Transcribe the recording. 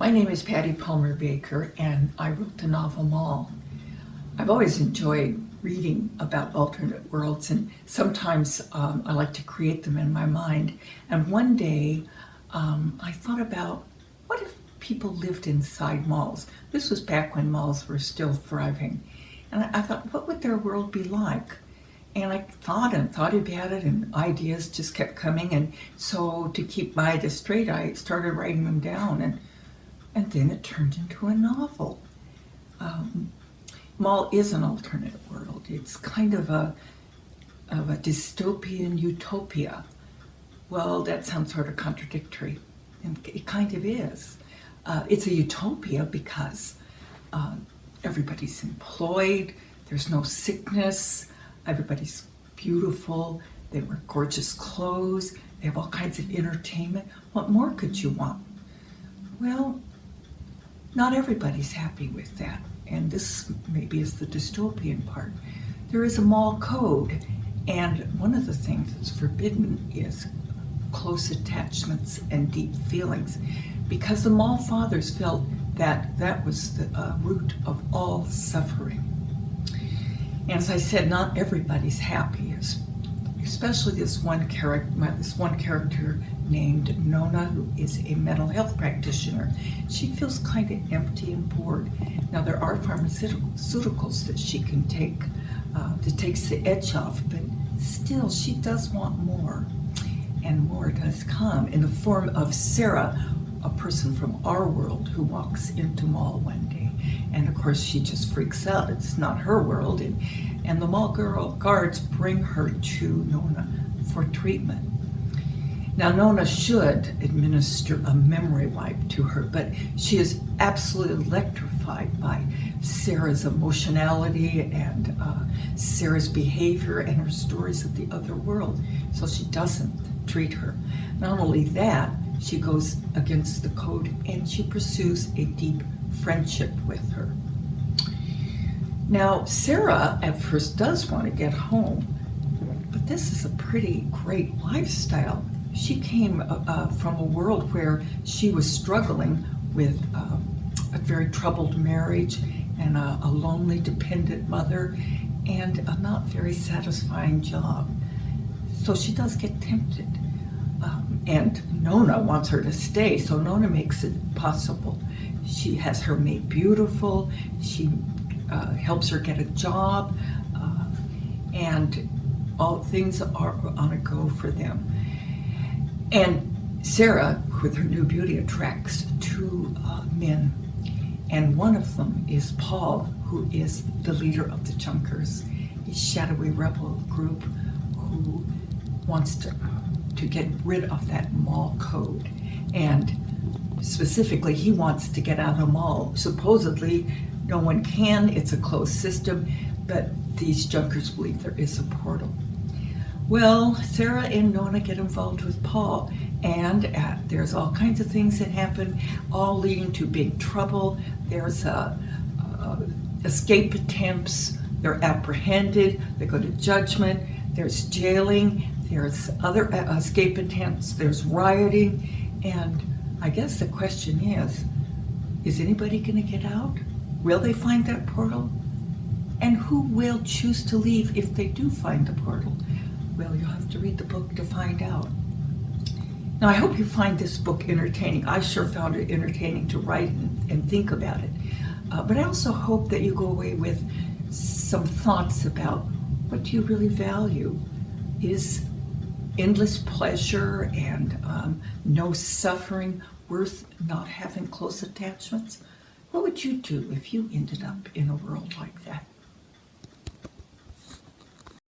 My name is Pattie Palmer Baker, and I wrote the novel Mall. I've always enjoyed reading about alternate worlds, and sometimes I like to create them in my mind. And one day I thought about, what if people lived inside malls? This was back when malls were still thriving. And I thought, what would their world be like? And I thought about it, and ideas just kept coming. And so to keep my ideas straight, I started writing them down, and then it turned into a novel. Mall is an alternate world. It's kind of a dystopian utopia. Well, that sounds sort of contradictory, and it kind of is. It's a utopia because everybody's employed, there's no sickness, everybody's beautiful, they wear gorgeous clothes, they have all kinds of entertainment. What more could you want? Well, not everybody's happy with that, and this maybe is the dystopian part. There is a mall code, and one of the things that's forbidden is close attachments and deep feelings, because the mall fathers felt that that was the root of all suffering. And as I said, not everybody's happy, especially this one character named Nona, who is a mental health practitioner. She feels kind of empty and bored. Now, there are pharmaceuticals that she can take that takes the edge off, but still she does want more, and more does come in the form of Sara, a person from our world who walks into mall one day, and of course she just freaks out. It's not her world, and the mall guards bring her to Nona for treatment. Now, Nona should administer a memory wipe to her, but she is absolutely electrified by Sara's emotionality and Sara's behavior and her stories of the other world, so she doesn't treat her. Not only that, she goes against the code and she pursues a deep friendship with her. Now, Sara at first does want to get home, but this is a pretty great lifestyle. She came from a world where she was struggling with a very troubled marriage and a lonely, dependent mother and a not very satisfying job. So she does get tempted. And Nona wants her to stay, so Nona makes it possible. She has her made beautiful, she helps her get a job, and all things are on a go for them. And Sara, with her new beauty, attracts two men, and one of them is Paul, who is the leader of the Junkers, a shadowy rebel group who wants to get rid of that mall code. And specifically, he wants to get out of the mall. Supposedly, no one can, it's a closed system, but these Junkers believe there is a portal. Well, Sara and Nona get involved with Paul, and there's all kinds of things that happen, all leading to big trouble. There's escape attempts, they're apprehended, they go to judgment, there's jailing, there's other escape attempts, there's rioting, and I guess the question is anybody going to get out? Will they find that portal? And who will choose to leave if they do find the portal? Well, you'll have to read the book to find out. Now, I hope you find this book entertaining. I sure found it entertaining to write and think about it. But I also hope that you go away with some thoughts about, what do you really value? Is endless pleasure and no suffering worth not having close attachments? What would you do if you ended up in a world like that?